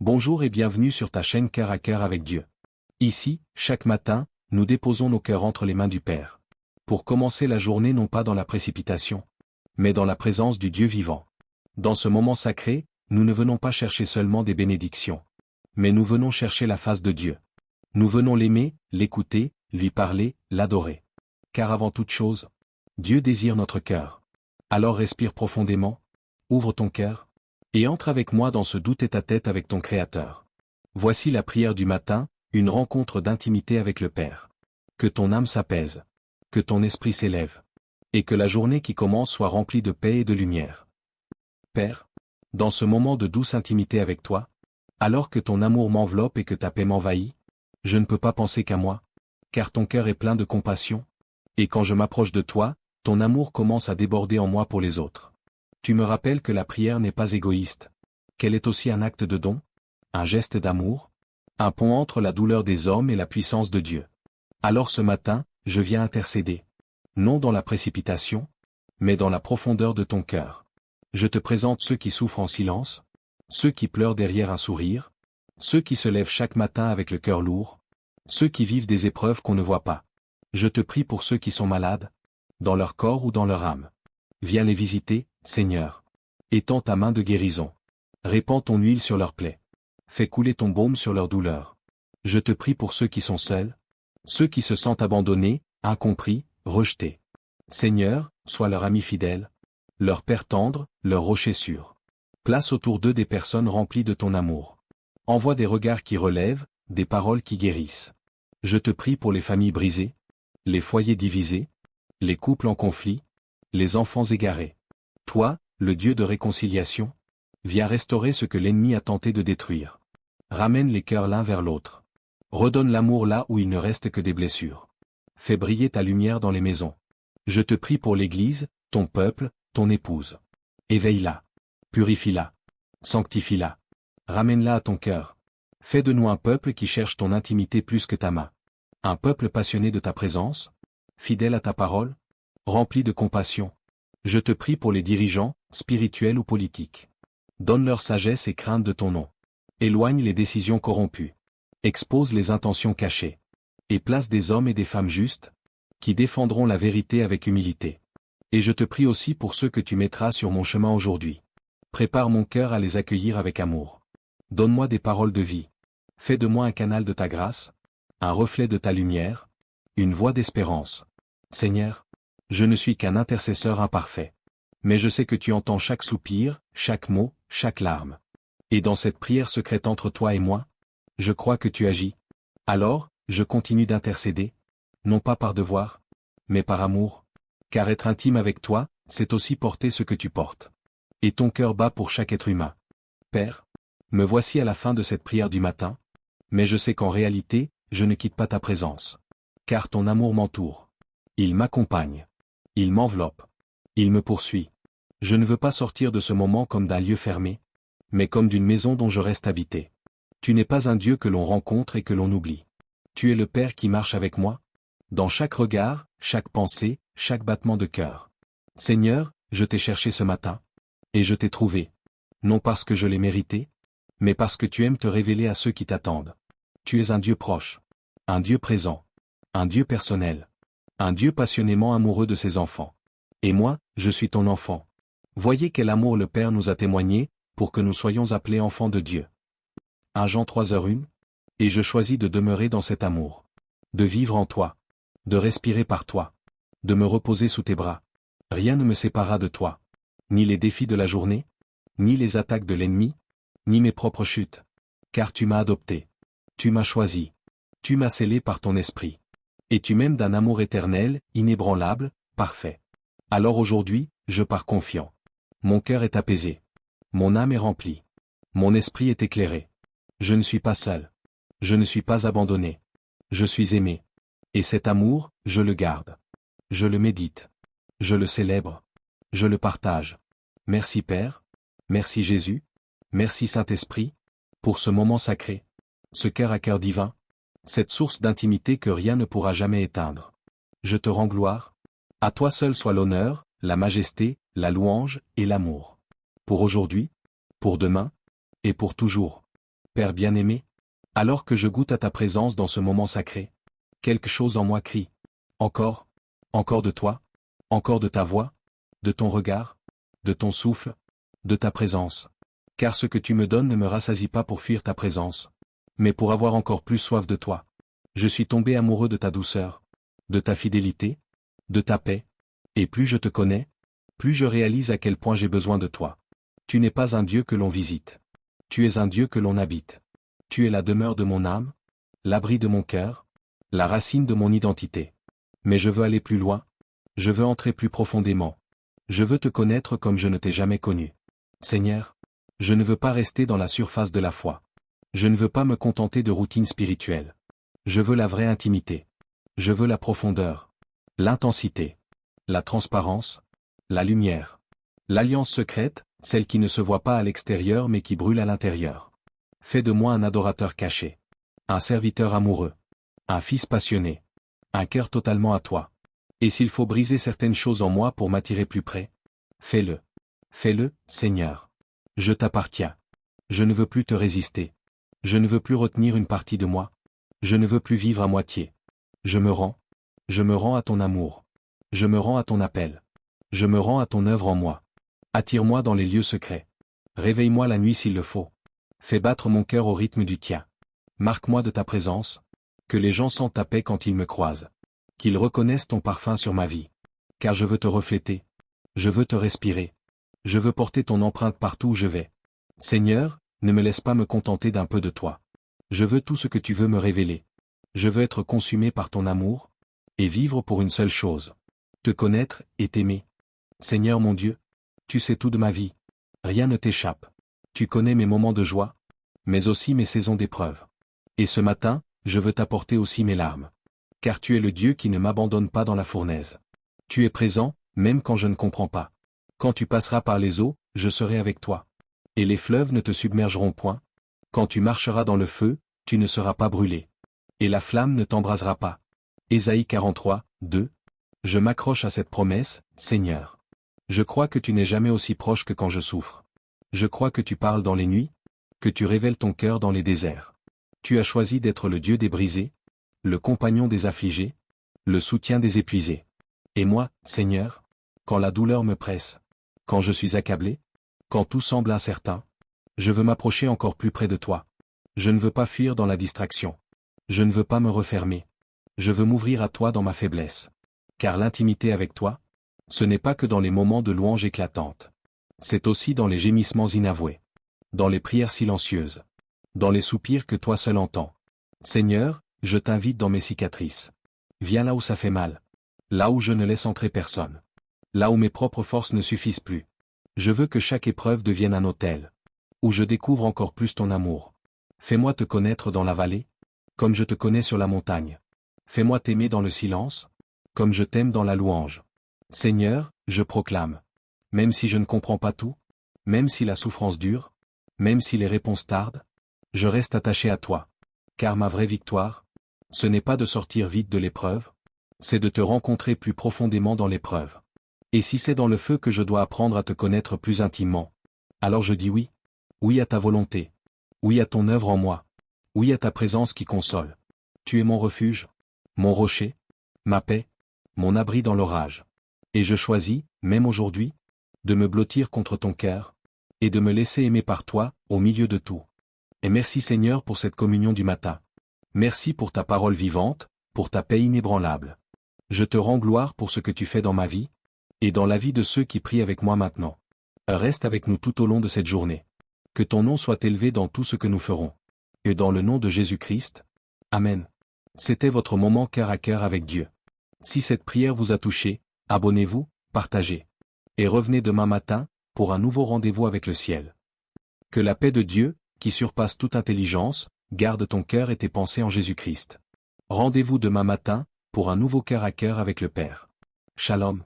Bonjour et bienvenue sur ta chaîne Cœur à Cœur avec Dieu. Ici, chaque matin, nous déposons nos cœurs entre les mains du Père. Pour commencer la journée non pas dans la précipitation, mais dans la présence du Dieu vivant. Dans ce moment sacré, nous ne venons pas chercher seulement des bénédictions. Mais nous venons chercher la face de Dieu. Nous venons l'aimer, l'écouter, lui parler, l'adorer. Car avant toute chose, Dieu désire notre cœur. Alors respire profondément, ouvre ton cœur, et entre avec moi dans ce doux tête-à-tête avec ton Créateur. Voici la prière du matin, une rencontre d'intimité avec le Père. Que ton âme s'apaise, que ton esprit s'élève, et que la journée qui commence soit remplie de paix et de lumière. Père, dans ce moment de douce intimité avec toi, alors que ton amour m'enveloppe et que ta paix m'envahit, je ne peux pas penser qu'à moi, car ton cœur est plein de compassion, et quand je m'approche de toi, ton amour commence à déborder en moi pour les autres. Tu me rappelles que la prière n'est pas égoïste, qu'elle est aussi un acte de don, un geste d'amour, un pont entre la douleur des hommes et la puissance de Dieu. Alors ce matin, je viens intercéder, non dans la précipitation, mais dans la profondeur de ton cœur. Je te présente ceux qui souffrent en silence, ceux qui pleurent derrière un sourire, ceux qui se lèvent chaque matin avec le cœur lourd, ceux qui vivent des épreuves qu'on ne voit pas. Je te prie pour ceux qui sont malades, dans leur corps ou dans leur âme. Viens les visiter, Seigneur. Étends ta main de guérison. Répands ton huile sur leurs plaies. Fais couler ton baume sur leurs douleurs. Je te prie pour ceux qui sont seuls, ceux qui se sentent abandonnés, incompris, rejetés. Seigneur, sois leur ami fidèle, leur père tendre, leur rocher sûr. Place autour d'eux des personnes remplies de ton amour. Envoie des regards qui relèvent, des paroles qui guérissent. Je te prie pour les familles brisées, les foyers divisés, les couples en conflit, les enfants égarés. Toi, le Dieu de réconciliation, viens restaurer ce que l'ennemi a tenté de détruire. Ramène les cœurs l'un vers l'autre. Redonne l'amour là où il ne reste que des blessures. Fais briller ta lumière dans les maisons. Je te prie pour l'Église, ton peuple, ton épouse. Éveille-la. Purifie-la. Sanctifie-la. Ramène-la à ton cœur. Fais de nous un peuple qui cherche ton intimité plus que ta main. Un peuple passionné de ta présence, fidèle à ta parole, rempli de compassion. Je te prie pour les dirigeants, spirituels ou politiques. Donne leur sagesse et crainte de ton nom. Éloigne les décisions corrompues. Expose les intentions cachées. Et place des hommes et des femmes justes, qui défendront la vérité avec humilité. Et je te prie aussi pour ceux que tu mettras sur mon chemin aujourd'hui. Prépare mon cœur à les accueillir avec amour. Donne-moi des paroles de vie. Fais de moi un canal de ta grâce, un reflet de ta lumière, une voix d'espérance. Seigneur, je ne suis qu'un intercesseur imparfait. Mais je sais que tu entends chaque soupir, chaque mot, chaque larme. Et dans cette prière secrète entre toi et moi, je crois que tu agis. Alors, je continue d'intercéder, non pas par devoir, mais par amour. Car être intime avec toi, c'est aussi porter ce que tu portes. Et ton cœur bat pour chaque être humain. Père, me voici à la fin de cette prière du matin, mais je sais qu'en réalité, je ne quitte pas ta présence. Car ton amour m'entoure. Il m'accompagne. Il m'enveloppe. Il me poursuit. Je ne veux pas sortir de ce moment comme d'un lieu fermé, mais comme d'une maison dont je reste habité. Tu n'es pas un Dieu que l'on rencontre et que l'on oublie. Tu es le Père qui marche avec moi, dans chaque regard, chaque pensée, chaque battement de cœur. Seigneur, je t'ai cherché ce matin, et je t'ai trouvé. Non parce que je l'ai mérité, mais parce que tu aimes te révéler à ceux qui t'attendent. Tu es un Dieu proche, un Dieu présent, un Dieu personnel, un Dieu passionnément amoureux de ses enfants. Et moi, je suis ton enfant. Voyez quel amour le Père nous a témoigné, pour que nous soyons appelés enfants de Dieu. 1 Jean 3h1. Et je choisis de demeurer dans cet amour. De vivre en toi. De respirer par toi. De me reposer sous tes bras. Rien ne me séparera de toi. Ni les défis de la journée, ni les attaques de l'ennemi, ni mes propres chutes. Car tu m'as adopté. Tu m'as choisi. Tu m'as scellé par ton esprit. Et tu m'aimes d'un amour éternel, inébranlable, parfait. Alors aujourd'hui, je pars confiant. Mon cœur est apaisé. Mon âme est remplie. Mon esprit est éclairé. Je ne suis pas seul. Je ne suis pas abandonné. Je suis aimé. Et cet amour, je le garde. Je le médite. Je le célèbre. Je le partage. Merci Père. Merci Jésus. Merci Saint-Esprit. Pour ce moment sacré. Ce cœur à cœur divin. Cette source d'intimité que rien ne pourra jamais éteindre. Je te rends gloire. À toi seul soit l'honneur, la majesté, la louange et l'amour. Pour aujourd'hui, pour demain, et pour toujours. Père bien-aimé, alors que je goûte à ta présence dans ce moment sacré, quelque chose en moi crie. Encore, encore de toi, encore de ta voix, de ton regard, de ton souffle, de ta présence. Car ce que tu me donnes ne me rassasie pas pour fuir ta présence, mais pour avoir encore plus soif de toi. Je suis tombé amoureux de ta douceur, de ta fidélité, de ta paix, et plus je te connais, plus je réalise à quel point j'ai besoin de toi. Tu n'es pas un Dieu que l'on visite. Tu es un Dieu que l'on habite. Tu es la demeure de mon âme, l'abri de mon cœur, la racine de mon identité. Mais je veux aller plus loin, je veux entrer plus profondément. Je veux te connaître comme je ne t'ai jamais connu. Seigneur, je ne veux pas rester dans la surface de la foi. Je ne veux pas me contenter de routines spirituelles. Je veux la vraie intimité. Je veux la profondeur, l'intensité, la transparence, la lumière. L'alliance secrète, celle qui ne se voit pas à l'extérieur mais qui brûle à l'intérieur. Fais de moi un adorateur caché, un serviteur amoureux, un fils passionné, un cœur totalement à toi. Et s'il faut briser certaines choses en moi pour m'attirer plus près, fais-le. Fais-le, Seigneur. Je t'appartiens. Je ne veux plus te résister. Je ne veux plus retenir une partie de moi. Je ne veux plus vivre à moitié. Je me rends à ton amour. Je me rends à ton appel. Je me rends à ton œuvre en moi. Attire-moi dans les lieux secrets. Réveille-moi la nuit s'il le faut. Fais battre mon cœur au rythme du tien. Marque-moi de ta présence. Que les gens sentent ta paix quand ils me croisent. Qu'ils reconnaissent ton parfum sur ma vie. Car je veux te refléter. Je veux te respirer. Je veux porter ton empreinte partout où je vais. Seigneur, ne me laisse pas me contenter d'un peu de toi. Je veux tout ce que tu veux me révéler. Je veux être consumé par ton amour, et vivre pour une seule chose. Te connaître et t'aimer. Seigneur mon Dieu, tu sais tout de ma vie. Rien ne t'échappe. Tu connais mes moments de joie, mais aussi mes saisons d'épreuve. Et ce matin, je veux t'apporter aussi mes larmes. Car tu es le Dieu qui ne m'abandonne pas dans la fournaise. Tu es présent, même quand je ne comprends pas. Quand tu passeras par les eaux, je serai avec toi. Et les fleuves ne te submergeront point. Quand tu marcheras dans le feu, tu ne seras pas brûlé. Et la flamme ne t'embrasera pas. Ésaïe 43, 2. Je m'accroche à cette promesse, Seigneur. Je crois que tu n'es jamais aussi proche que quand je souffre. Je crois que tu parles dans les nuits, que tu révèles ton cœur dans les déserts. Tu as choisi d'être le Dieu des brisés, le compagnon des affligés, le soutien des épuisés. Et moi, Seigneur, quand la douleur me presse, quand je suis accablé, quand tout semble incertain, je veux m'approcher encore plus près de toi. Je ne veux pas fuir dans la distraction. Je ne veux pas me refermer. Je veux m'ouvrir à toi dans ma faiblesse. Car l'intimité avec toi, ce n'est pas que dans les moments de louange éclatante. C'est aussi dans les gémissements inavoués. Dans les prières silencieuses. Dans les soupirs que toi seul entends. Seigneur, je t'invite dans mes cicatrices. Viens là où ça fait mal. Là où je ne laisse entrer personne. Là où mes propres forces ne suffisent plus. Je veux que chaque épreuve devienne un autel. Où je découvre encore plus ton amour. Fais-moi te connaître dans la vallée, comme je te connais sur la montagne. Fais-moi t'aimer dans le silence, comme je t'aime dans la louange. Seigneur, je proclame. Même si je ne comprends pas tout, même si la souffrance dure, même si les réponses tardent, je reste attaché à toi. Car ma vraie victoire, ce n'est pas de sortir vite de l'épreuve, c'est de te rencontrer plus profondément dans l'épreuve. Et si c'est dans le feu que je dois apprendre à te connaître plus intimement, alors je dis oui. Oui à ta volonté. Oui à ton œuvre en moi. Oui à ta présence qui console. Tu es mon refuge, mon rocher, ma paix, mon abri dans l'orage. Et je choisis, même aujourd'hui, de me blottir contre ton cœur, et de me laisser aimer par toi, au milieu de tout. Et merci Seigneur pour cette communion du matin. Merci pour ta parole vivante, pour ta paix inébranlable. Je te rends gloire pour ce que tu fais dans ma vie, et dans la vie de ceux qui prient avec moi maintenant. Reste avec nous tout au long de cette journée. Que ton nom soit élevé dans tout ce que nous ferons. Et dans le nom de Jésus-Christ. Amen. C'était votre moment cœur à cœur avec Dieu. Si cette prière vous a touché, abonnez-vous, partagez. Et revenez demain matin, pour un nouveau rendez-vous avec le ciel. Que la paix de Dieu, qui surpasse toute intelligence, garde ton cœur et tes pensées en Jésus-Christ. Rendez-vous demain matin, pour un nouveau cœur à cœur avec le Père. Shalom.